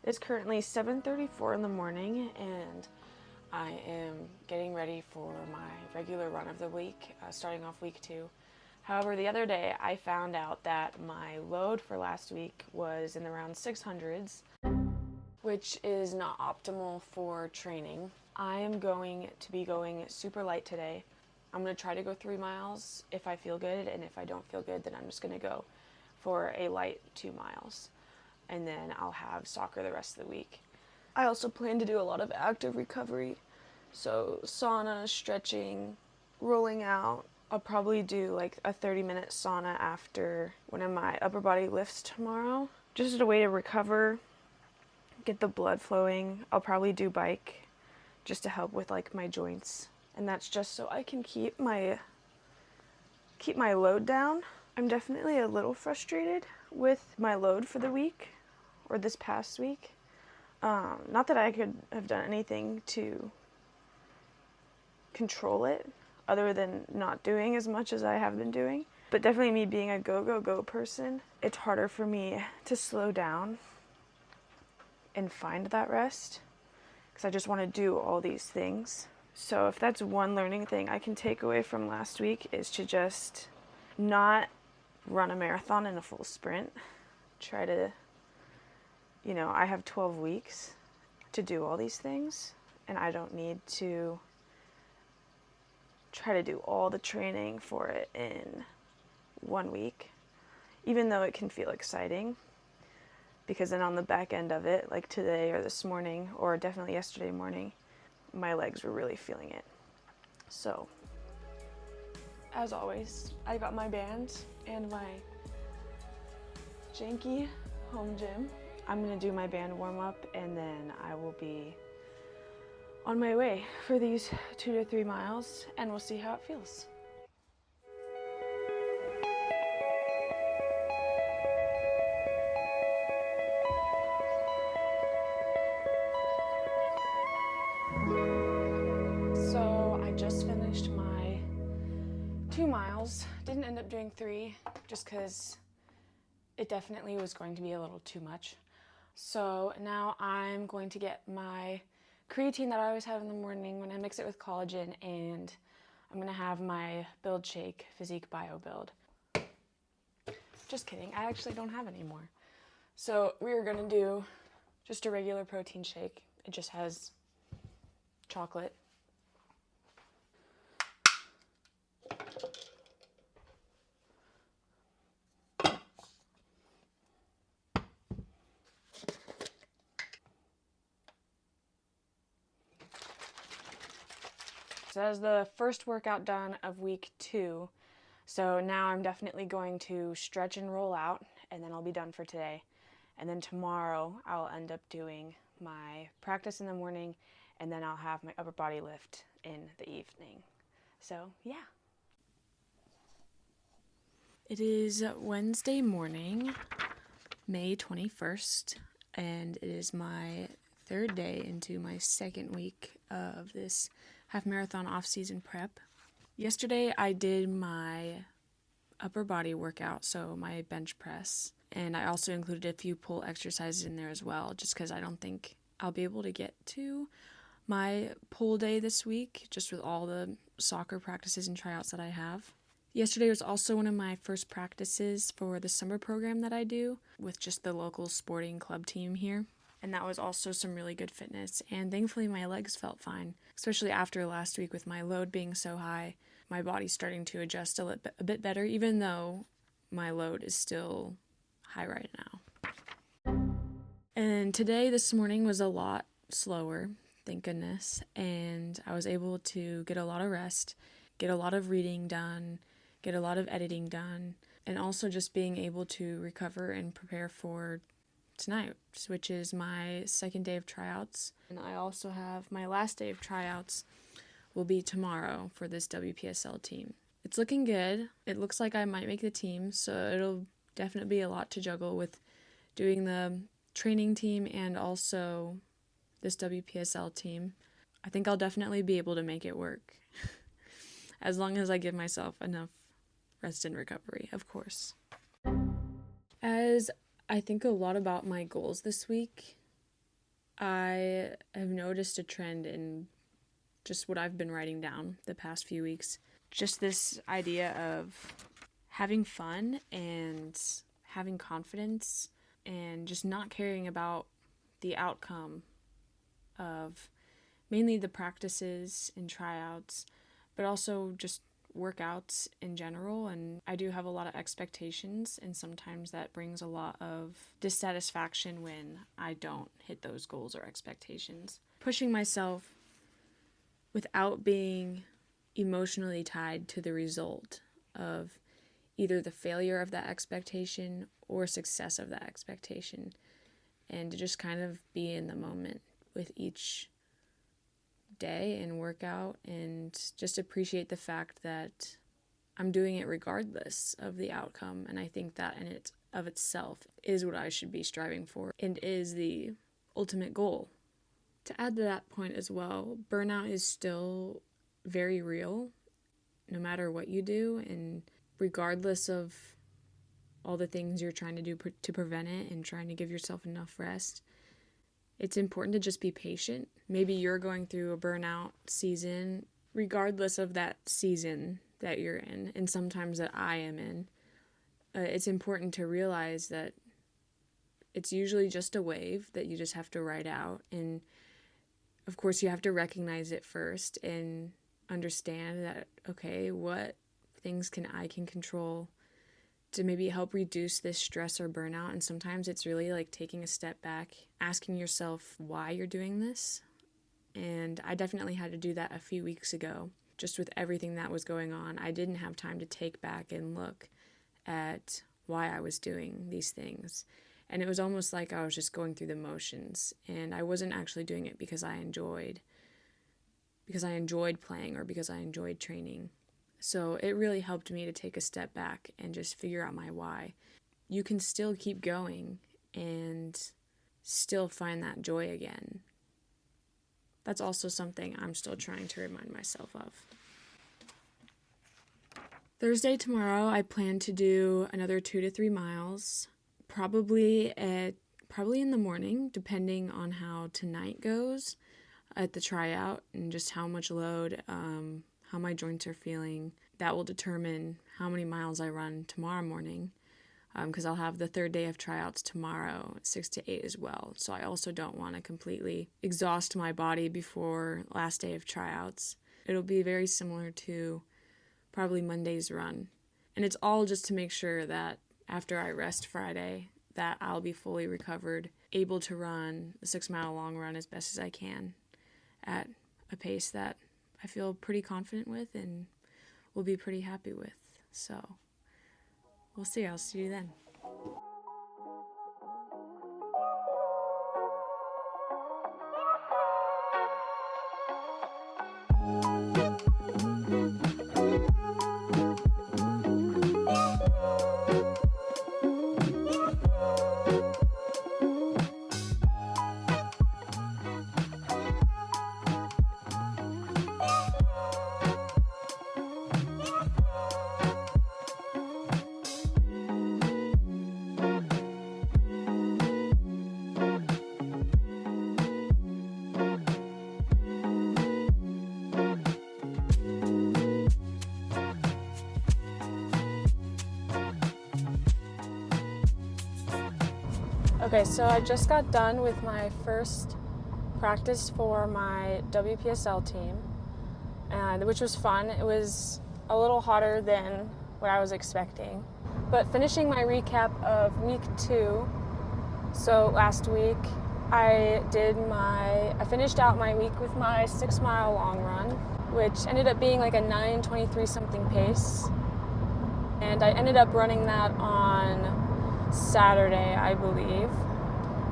It's currently 7:34 in the morning and I am getting ready for my regular run of the week, starting off week 2. However, the other day I found out that my load for last week was in around 600s, which is not optimal for training. I am going to be going super light today. I'm going to try to go 3 miles if I feel good, and if I don't feel good, then I'm just going to go for a light 2 miles. And then I'll have soccer the rest of the week. I also plan to do a lot of active recovery. So sauna, stretching, rolling out. I'll probably do like a 30-minute sauna after one of my upper body lifts tomorrow. Just a way to recover, get the blood flowing. I'll probably do bike just to help with like my joints. And that's just so I can keep my load down. I'm definitely a little frustrated with my load for the week, or this past week. Not that I could have done anything to control it other than not doing as much as I have been doing. But definitely me being a go person, it's harder for me to slow down and find that rest because I just want to do all these things. So if that's one learning thing I can take away from last week, is to just not run a marathon in a full sprint. Try to, I have 12 weeks to do all these things, and I don't need to try to do all the training for it in 1 week, even though it can feel exciting, because then on the back end of it, like today or this morning, or definitely yesterday morning, my legs were really feeling it. So, as always, I got my band and my janky home gym. I'm gonna do my band warm up and then I will be on my way for these 2 to 3 miles and we'll see how it feels. So I just finished my 2 miles. Didn't end up doing 3 just because it definitely was going to be a little too much. So now I'm going to get my creatine that I always have in the morning when I mix it with collagen, and I'm gonna have my build shake, Physique+Bio-Build. Just kidding, I actually don't have any more. So we are gonna do just a regular protein shake. It just has chocolate. So that was the first workout done of week 2. So now I'm definitely going to stretch and roll out, and then I'll be done for today. And then tomorrow I'll end up doing my practice in the morning, and then I'll have my upper body lift in the evening. So yeah. It is Wednesday morning, May 21st, and it is my 3rd day into my 2nd week of this half marathon off-season prep. Yesterday I did my upper body workout, so my bench press, and I also included a few pull exercises in there as well, just because I don't think I'll be able to get to my pull day this week, just with all the soccer practices and tryouts that I have. Yesterday was also one of my first practices for the summer program that I do with just the local sporting club team here. And that was also some really good fitness, and thankfully my legs felt fine, especially after last week with my load being so high. My body's starting to adjust a bit better, even though my load is still high right now. And today, this morning, was a lot slower, thank goodness, and I was able to get a lot of rest, get a lot of reading done, get a lot of editing done, and also just being able to recover and prepare for tonight, which is my 2nd day of tryouts. And I also have my last day of tryouts will be tomorrow for this WPSL team. It's looking good. It looks like I might make the team, so it'll definitely be a lot to juggle with doing the training team and also this WPSL team. I think I'll definitely be able to make it work as long as I give myself enough rest and recovery, of course. As I think a lot about my goals this week, I have noticed a trend in just what I've been writing down the past few weeks. Just this idea of having fun and having confidence and just not caring about the outcome of mainly the practices and tryouts, but also just workouts in general. And I do have a lot of expectations, and sometimes that brings a lot of dissatisfaction when I don't hit those goals or expectations. Pushing myself without being emotionally tied to the result of either the failure of that expectation or success of that expectation, and to just kind of be in the moment with each day and workout and just appreciate the fact that I'm doing it regardless of the outcome. And I think that in it of itself is what I should be striving for and is the ultimate goal. To add to that point as well, burnout is still very real no matter what you do, and regardless of all the things you're trying to do to prevent it and trying to give yourself enough rest, it's important to just be patient. Maybe you're going through a burnout season, regardless of that season that you're in, and sometimes that I am in. It's important to realize that it's usually just a wave that you just have to ride out. And of course, you have to recognize it first and understand that, okay, what things I can control to maybe help reduce this stress or burnout. And sometimes it's really like taking a step back, asking yourself why you're doing this. And I definitely had to do that a few weeks ago. Just with everything that was going on, I didn't have time to take back and look at why I was doing these things. And it was almost like I was just going through the motions, and I wasn't actually doing it because I enjoyed playing or because I enjoyed training. So it really helped me to take a step back and just figure out my why. You can still keep going and still find that joy again. That's also something I'm still trying to remind myself of. Thursday tomorrow, I plan to do another 2 to 3 miles, probably in the morning, depending on how tonight goes at the tryout and just how much load, how my joints are feeling. That will determine how many miles I run tomorrow morning, because I'll have the third day of tryouts tomorrow, 6 to 8 as well. So I also don't want to completely exhaust my body before last day of tryouts. It'll be very similar to probably Monday's run. And it's all just to make sure that after I rest Friday, that I'll be fully recovered, able to run the 6-mile long run as best as I can at a pace that I feel pretty confident with and will be pretty happy with. So we'll see. I'll see you then. Okay, so I just got done with my first practice for my WPSL team, which was fun. It was a little hotter than what I was expecting. But finishing my recap of week 2, so last week I finished out my week with my 6-mile long run, which ended up being like a 9:23 something pace. And I ended up running that on Saturday, I believe,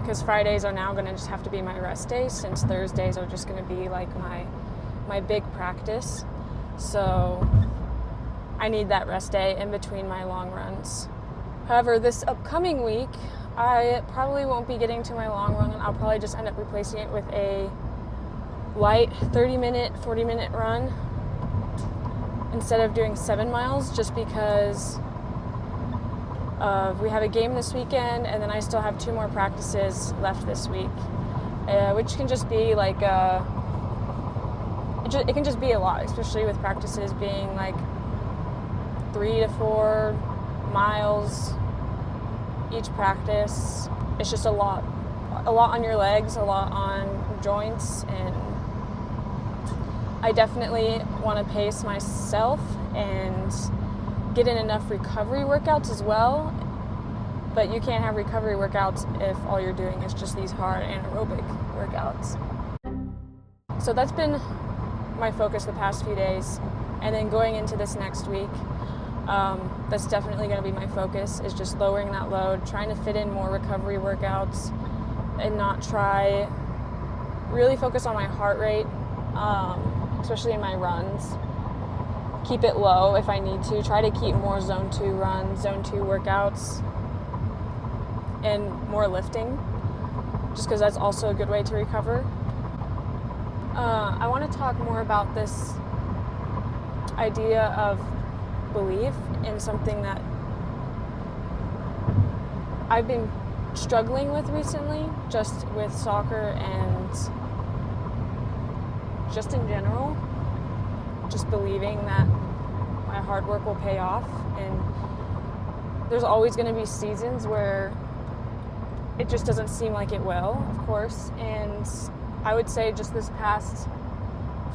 because Fridays are now going to just have to be my rest days, since Thursdays are just going to be like my big practice. So I need that rest day in between my long runs. However, this upcoming week, I probably won't be getting to my long run, and I'll probably just end up replacing it with a light 30-minute, 40-minute run instead of doing 7 miles, just because we have a game this weekend, and then I still have 2 more practices left this week. which can just be like it can just be a lot, especially with practices being like 3 to 4 miles each practice. It's just a lot on your legs, a lot on joints, and I definitely want to pace myself and get in enough recovery workouts as well. But you can't have recovery workouts if all you're doing is just these hard anaerobic workouts. So that's been my focus the past few days. And then going into this next week, that's definitely going to be my focus, is just lowering that load, trying to fit in more recovery workouts and not really focus on my heart rate, especially in my runs. Keep it low if I need to. Try to keep more zone 2 runs, zone 2 workouts, and more lifting, just because that's also a good way to recover. I want to talk more about this idea of belief in something that I've been struggling with recently, just with soccer and just in general, just believing that my hard work will pay off. And there's always going to be seasons where it just doesn't seem like it will, of course, and I would say just this past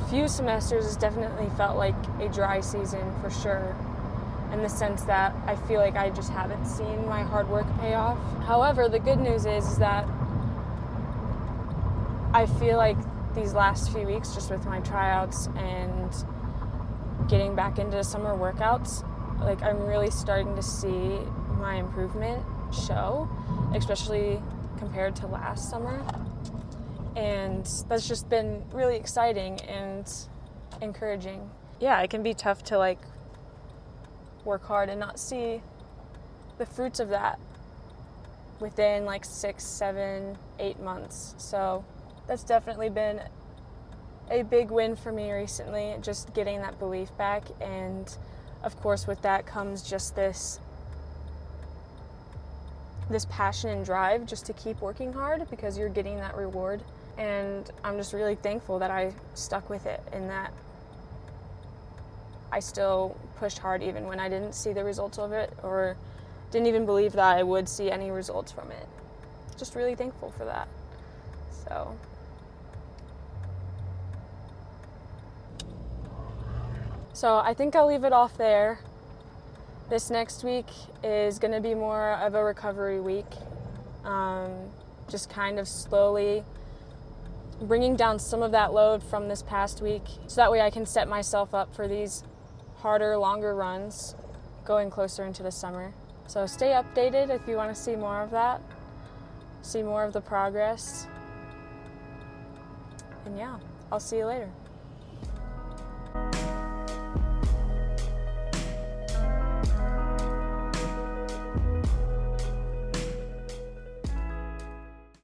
few semesters has definitely felt like a dry season for sure, in the sense that I feel like I just haven't seen my hard work pay off. However, the good news is that I feel like these last few weeks, just with my tryouts and getting back into summer workouts, like I'm really starting to see my improvement show, especially compared to last summer. And that's just been really exciting and encouraging. Yeah, it can be tough to like work hard and not see the fruits of that within like 6, 7, 8 months. So that's definitely been a big win for me recently, just getting that belief back. And of course with that comes just this passion and drive just to keep working hard, because you're getting that reward. And I'm just really thankful that I stuck with it and that I still pushed hard even when I didn't see the results of it, or didn't even believe that I would see any results from it. Just really thankful for that. So I think I'll leave it off there. This next week is going to be more of a recovery week. Just kind of slowly bringing down some of that load from this past week, so that way I can set myself up for these harder, longer runs going closer into the summer. So stay updated if you want to see more of that, see more of the progress. And yeah, I'll see you later.